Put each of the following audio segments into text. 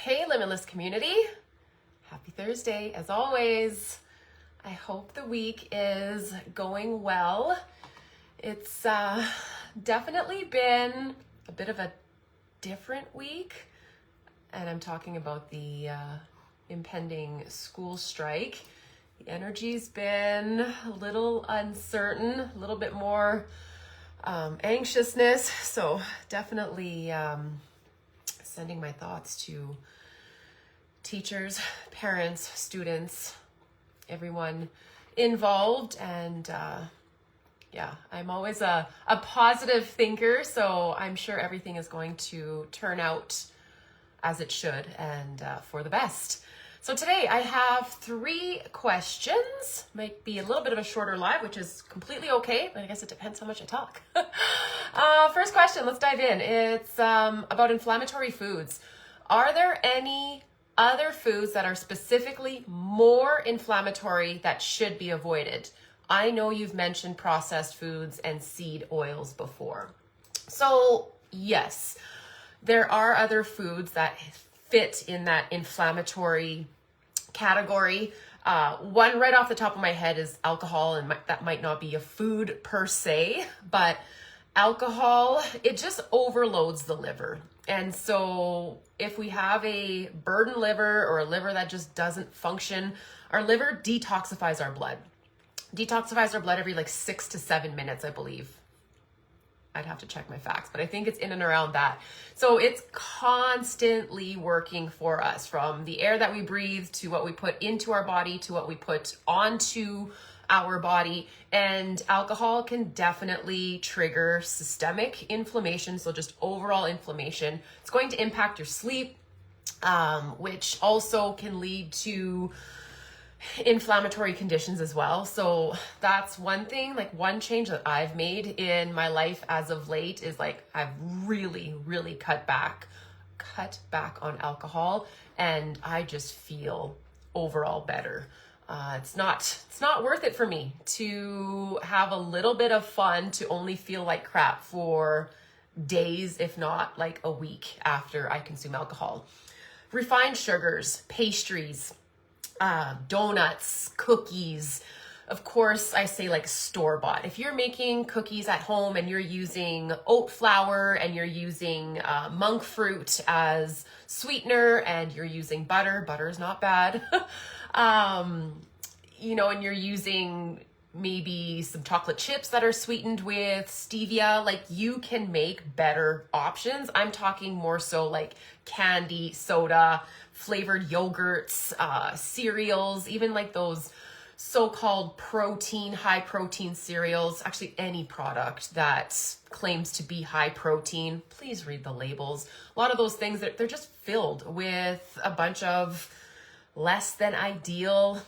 Hey, Limitless community. Happy Thursday, as always. I hope the week is going well. It's definitely been a bit of a different week, and I'm talking about the impending school strike. The energy's been a little uncertain, a little bit more anxiousness, so definitely sending my thoughts to teachers, parents, students, everyone involved. And I'm always a positive thinker, so I'm sure everything is going to turn out as it should and for the best. So today I have 3 questions. Might be a little bit of a shorter live, which is completely okay, but I guess it depends how much I talk. First question, let's dive in. It's about inflammatory foods. Are there any other foods that are specifically more inflammatory that should be avoided? I know you've mentioned processed foods and seed oils before. So yes, there are other foods that fit in that inflammatory category. One right off the top of my head is alcohol, and that might not be a food per se, but alcohol, it just overloads the liver. And so if we have a burdened liver or a liver that just doesn't function, our liver detoxifies our blood. Detoxifies our blood every 6 to 7 minutes, I believe. I'd have to check my facts, but I think it's in and around that. So it's constantly working for us, from the air that we breathe to what we put into our body to what we put onto our body. And alcohol can definitely trigger systemic inflammation, so just overall inflammation. It's going to impact your sleep, which also can lead to inflammatory conditions as well. So that's one thing, one change that I've made in my life as of late is I've really cut back on alcohol, and I just feel overall better. It's not worth it for me to have a little bit of fun to only feel like crap for days, if not a week after I consume alcohol. Refined sugars, pastries, donuts, cookies. Of course, I say store-bought. If you're making cookies at home and you're using oat flour and you're using monk fruit as sweetener and you're using butter is not bad. And you're using maybe some chocolate chips that are sweetened with stevia, you can make better options. I'm talking more so candy, soda, flavored yogurts, cereals, even those so-called high protein cereals. Actually, any product that claims to be high protein, please read the labels. A lot of those things, they're just filled with a bunch of less than ideal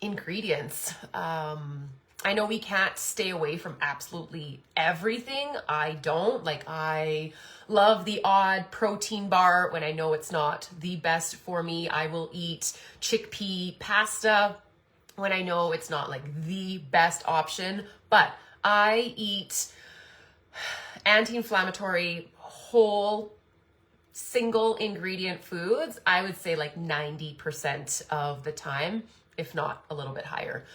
ingredients. I know we can't stay away from absolutely everything. I don't. I love the odd protein bar when I know it's not the best for me. I will eat chickpea pasta when I know it's not the best option. But I eat anti-inflammatory, whole, single ingredient foods, I would say 90% of the time, if not a little bit higher.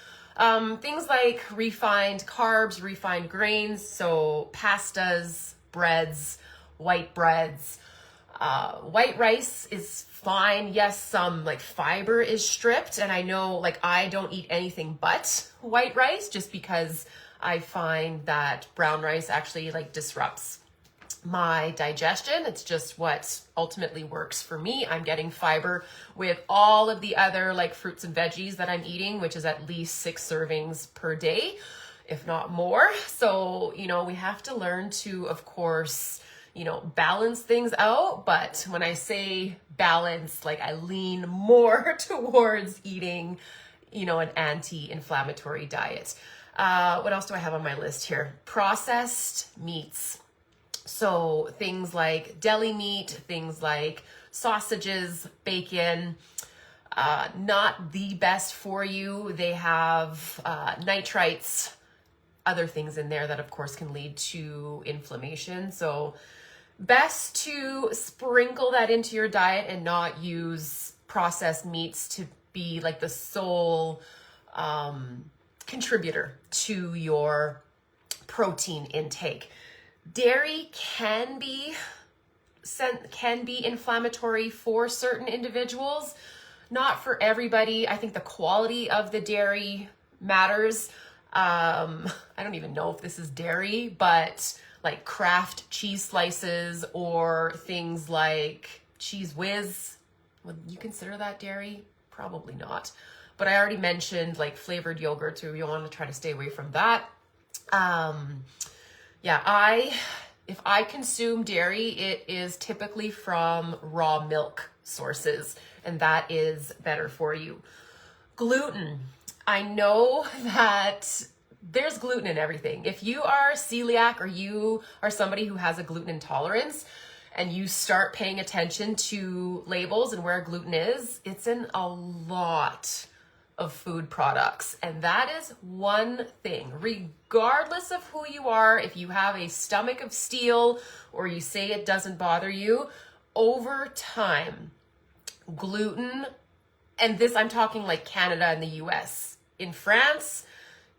Things like refined carbs, refined grains, so pastas, breads, white breads. White rice is fine. Yes, some fiber is stripped, and I know I don't eat anything but white rice just because I find that brown rice actually disrupts my digestion. It's just what ultimately works for me. I'm getting fiber with all of the other fruits and veggies that I'm eating, which is at least 6 servings per day, if not more. So, we have to learn to, of course, balance things out. But when I say balance, I lean more towards eating, an anti-inflammatory diet. What else do I have on my list here? Processed meats. So things like deli meat, things like sausages, bacon, not the best for you. They have nitrites, other things in there that of course can lead to inflammation. So best to sprinkle that into your diet and not use processed meats to be like the sole contributor to your protein intake. Dairy can be inflammatory for certain individuals, not for everybody. I think the quality of the dairy matters. I don't even know if this is dairy, but like Kraft cheese slices or things like Cheese Whiz, would you consider that dairy? Probably not. But I already mentioned like flavored yogurt, so you want to try to stay away from that. If I consume dairy, it is typically from raw milk sources, and that is better for you. Gluten. I know that there's gluten in everything. If you are celiac or you are somebody who has a gluten intolerance and you start paying attention to labels and where gluten is, it's in a lot of food products. And that is one thing, regardless of who you are, if you have a stomach of steel or you say it doesn't bother you, over time, gluten, and this I'm talking like Canada and the US, in France,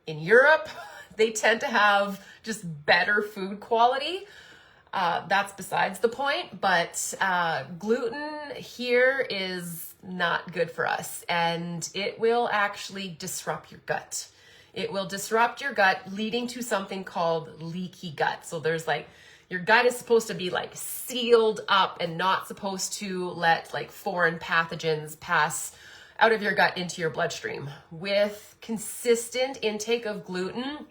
in Europe, they tend to have just better food quality. That's besides the point, but gluten here is not good for us, and it will actually disrupt your gut. It will disrupt your gut, leading to something called leaky gut. So there's like, your gut is supposed to be like sealed up and not supposed to let like foreign pathogens pass out of your gut into your bloodstream. With consistent intake of gluten,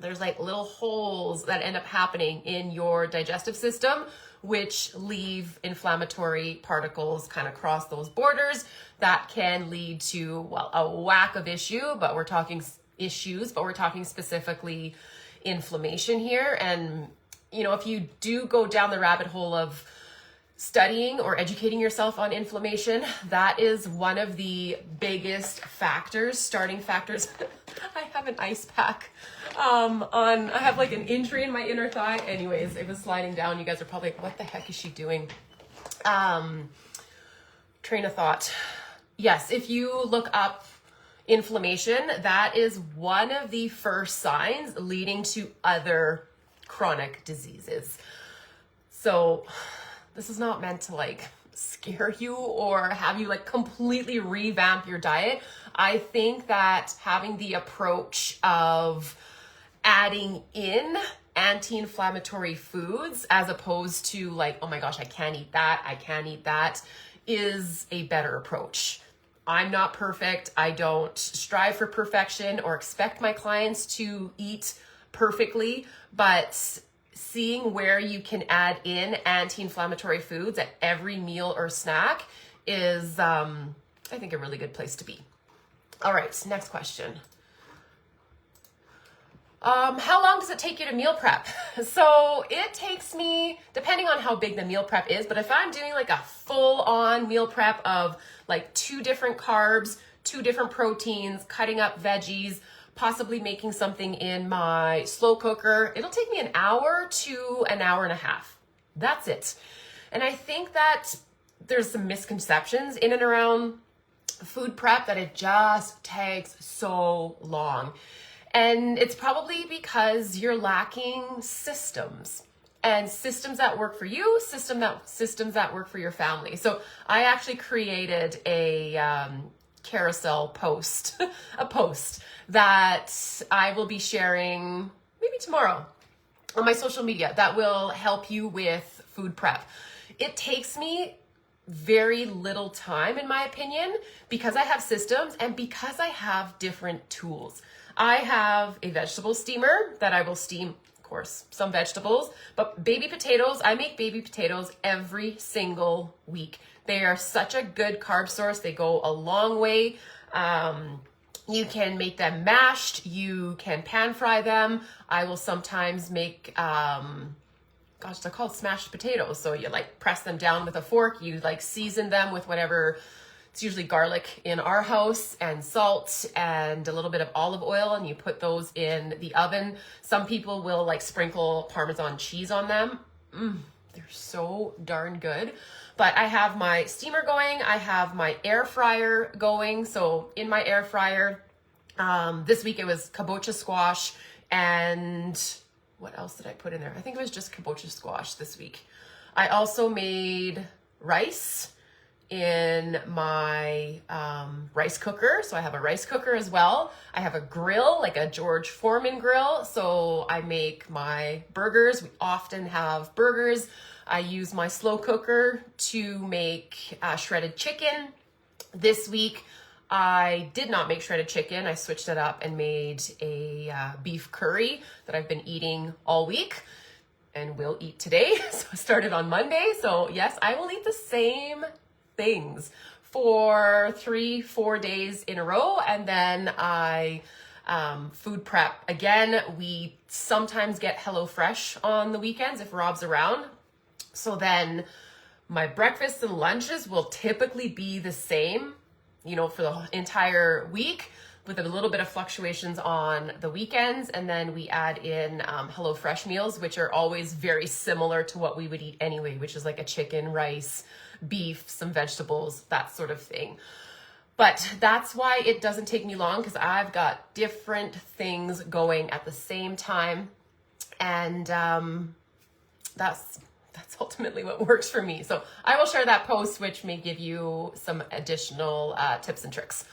there's like little holes that end up happening in your digestive system, which leave inflammatory particles kind of cross those borders. That can lead to, well, a whack of issues, but we're talking specifically inflammation here. And, you know, if you do go down the rabbit hole of studying or educating yourself on inflammation, that is one of the biggest factors, starting factors. I have an ice pack I have like an injury in my inner thigh. Anyways, it was sliding down. You guys are probably like, what the heck is she doing? Train of thought. Yes, if you look up inflammation, that is one of the first signs leading to other chronic diseases. So this is not meant to like scare you or have you like completely revamp your diet. I think that having the approach of adding in anti-inflammatory foods as opposed to like, oh my gosh, I can't eat that, is a better approach. I'm not perfect. I don't strive for perfection or expect my clients to eat perfectly, but seeing where you can add in anti-inflammatory foods at every meal or snack is, I think, a really good place to be. All right, next question. How long does it take you to meal prep? So it takes me, depending on how big the meal prep is, but if I'm doing like a full-on meal prep of like 2 different carbs, 2 different proteins, cutting up veggies, possibly making something in my slow cooker, it'll take me an hour to an hour and a half. That's it. And I think that there's some misconceptions in and around food prep that it just takes so long. And it's probably because you're lacking systems, and systems that work for you, systems that work for your family. So I actually created a carousel post, a post that I will be sharing maybe tomorrow on my social media that will help you with food prep. It takes me very little time, in my opinion, because I have systems and because I have different tools. I have a vegetable steamer that I will steam, of course, some vegetables, but baby potatoes, I make baby potatoes every single week. They are such a good carb source. They go a long way. You can make them mashed. You can pan fry them. I will sometimes make, they're called smashed potatoes. So you like press them down with a fork. You like season them with whatever. It's usually garlic in our house and salt and a little bit of olive oil, and you put those in the oven. Some people will like sprinkle Parmesan cheese on them. They're so darn good. But I have my steamer going. I have my air fryer going. So in my air fryer, this week it was kabocha squash, and what else did I put in there? I think it was just kabocha squash this week. I also made rice in my rice cooker. So I have a rice cooker as well. I have a grill, like a George Foreman grill. So I make my burgers. We often have burgers. I use my slow cooker to make shredded chicken. This week, I did not make shredded chicken. I switched it up and made a beef curry that I've been eating all week and will eat today. So I started on Monday. So yes, I will eat the same things for 3-4 days in a row, and then I food prep again. We sometimes get HelloFresh on the weekends if Rob's around, so then my breakfasts and lunches will typically be the same, for the entire week, with a little bit of fluctuations on the weekends. And then we add in HelloFresh meals, which are always very similar to what we would eat anyway, which is like a chicken, rice, beef, some vegetables, that sort of thing. But that's why it doesn't take me long, because I've got different things going at the same time. And that's ultimately what works for me. So I will share that post, which may give you some additional tips and tricks.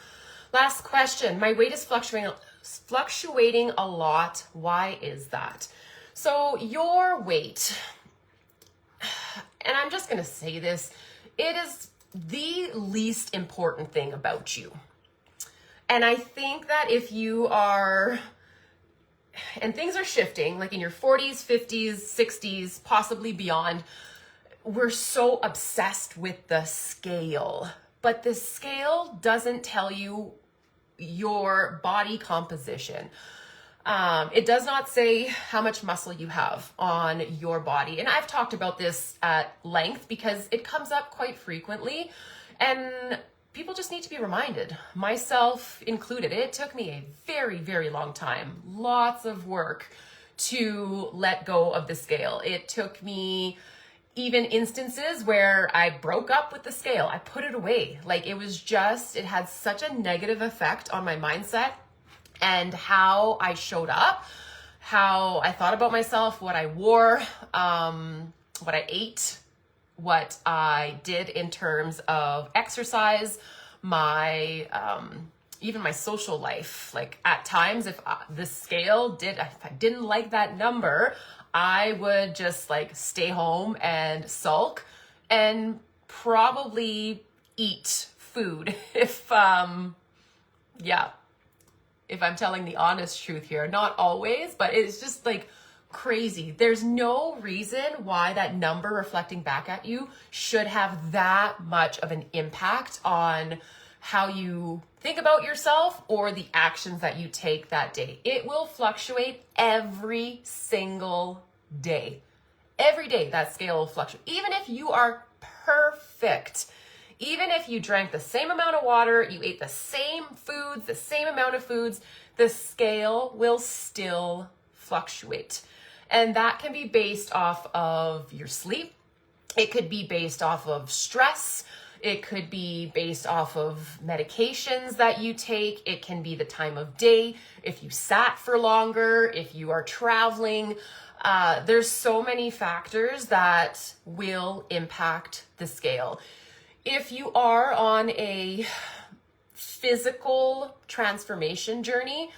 Last question. My weight is fluctuating a lot. Why is that? So your weight, and I'm just going to say this, it is the least important thing about you. And I think that if you are, and things are shifting, like in your 40s, 50s, 60s, possibly beyond, we're so obsessed with the scale. But the scale doesn't tell you your body composition. It does not say how much muscle you have on your body. And I've talked about this at length because it comes up quite frequently, and people just need to be reminded, myself included. It took me a very, very long time, lots of work to let go of the scale. It took me even instances where I broke up with the scale. I put it away. Like it had such a negative effect on my mindset and how I showed up, how I thought about myself, what I wore, what I ate, what I did in terms of exercise, my even my social life. Like at times, if I didn't like that number, I would just like stay home and sulk and probably eat food if I'm telling the honest truth here. Not always, but it's just like crazy. There's no reason why that number reflecting back at you should have that much of an impact on how you think about yourself or the actions that you take that day. It will fluctuate every single day. Every day that scale will fluctuate. Even if you are perfect, even if you drank the same amount of water, you ate the same foods, the same amount of foods, the scale will still fluctuate. And that can be based off of your sleep. It could be based off of stress. It could be based off of medications that you take. It can be the time of day. If you sat for longer, if you are traveling, there's so many factors that will impact the scale. If you are on a physical transformation journey,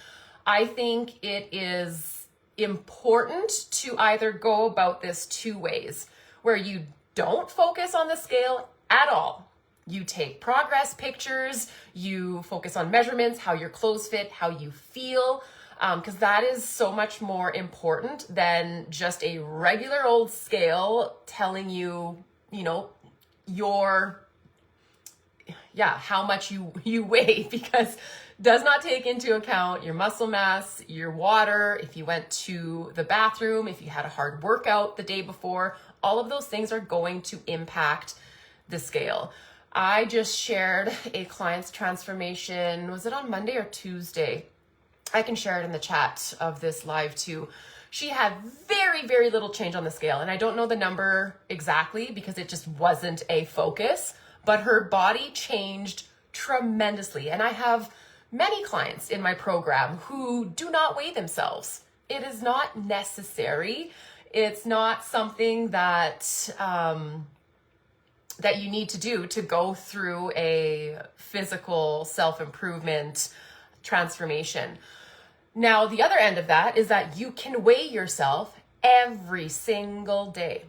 I think it is important to either go about this two ways, where you don't focus on the scale at all. You take progress pictures, you focus on measurements, how your clothes fit, how you feel, because that is so much more important than just a regular old scale telling you, how much you weigh, because does not take into account your muscle mass, your water, if you went to the bathroom, if you had a hard workout the day before. All of those things are going to impact the scale. I just shared a client's transformation. Was it on Monday or Tuesday? I can share it in the chat of this live too. she had very, very little change on the scale. And I don't know the number exactly because it just wasn't a focus, but her body changed tremendously. And I have many clients in my program who do not weigh themselves. It is not necessary. It's not something that that you need to do to go through a physical self-improvement transformation. Now, the other end of that is that you can weigh yourself every single day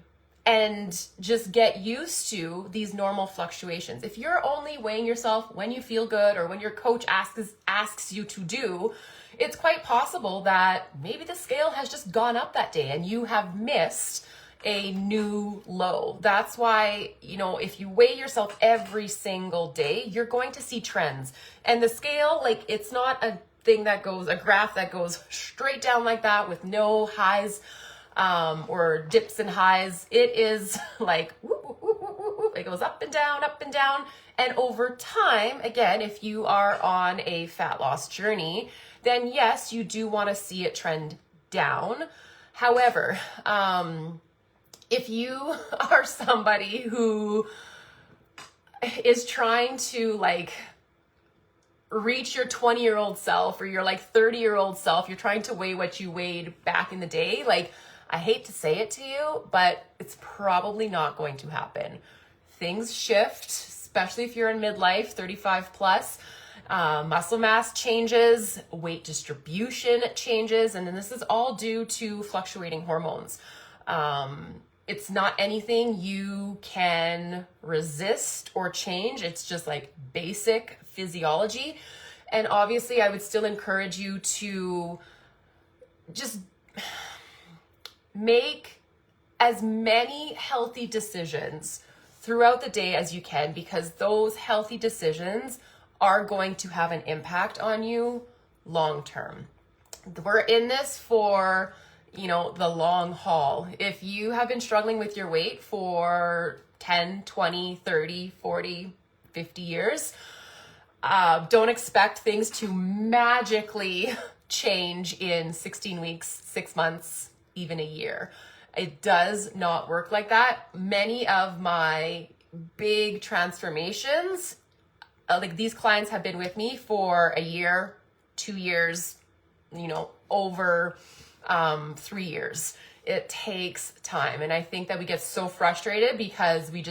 and just get used to these normal fluctuations. If you're only weighing yourself when you feel good or when your coach asks you to do, it's quite possible that maybe the scale has just gone up that day and you have missed a new low. That's why, if you weigh yourself every single day, you're going to see trends. And the scale, it's not a graph that goes straight down like that with no highs or dips and highs. It is like, whoop, whoop, whoop, whoop, whoop, whoop. It goes up and down, up and down. And over time, again, if you are on a fat loss journey, then yes, you do want to see it trend down. However, if you are somebody who is trying to reach your 20-year-old self or your 30-year-old self, you're trying to weigh what you weighed back in the day, I hate to say it to you, but it's probably not going to happen. Things shift, especially if you're in midlife, 35 plus. Muscle mass changes, weight distribution changes, and then this is all due to fluctuating hormones. It's not anything you can resist or change. It's just basic physiology. And obviously, I would still encourage you to just make as many healthy decisions throughout the day as you can, because those healthy decisions are going to have an impact on you long term. We're in this for the long haul. If you have been struggling with your weight for 10, 20, 30, 40, 50 years, don't expect things to magically change in 16 weeks, 6 months, even a year. It does not work like that. Many of my big transformations, these clients have been with me for a year, 2 years, over 3 years. It takes time. And I think that we get so frustrated because we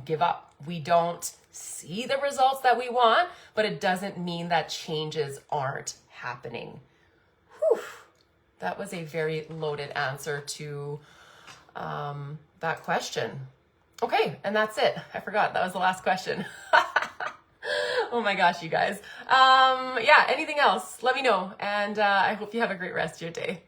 give up. We don't see the results that we want, but it doesn't mean that changes aren't happening. Whew. That was a very loaded answer to that question. Okay, and that's it. I forgot. That was the last question. Oh my gosh, you guys. Yeah, anything else? Let me know. And I hope you have a great rest of your day.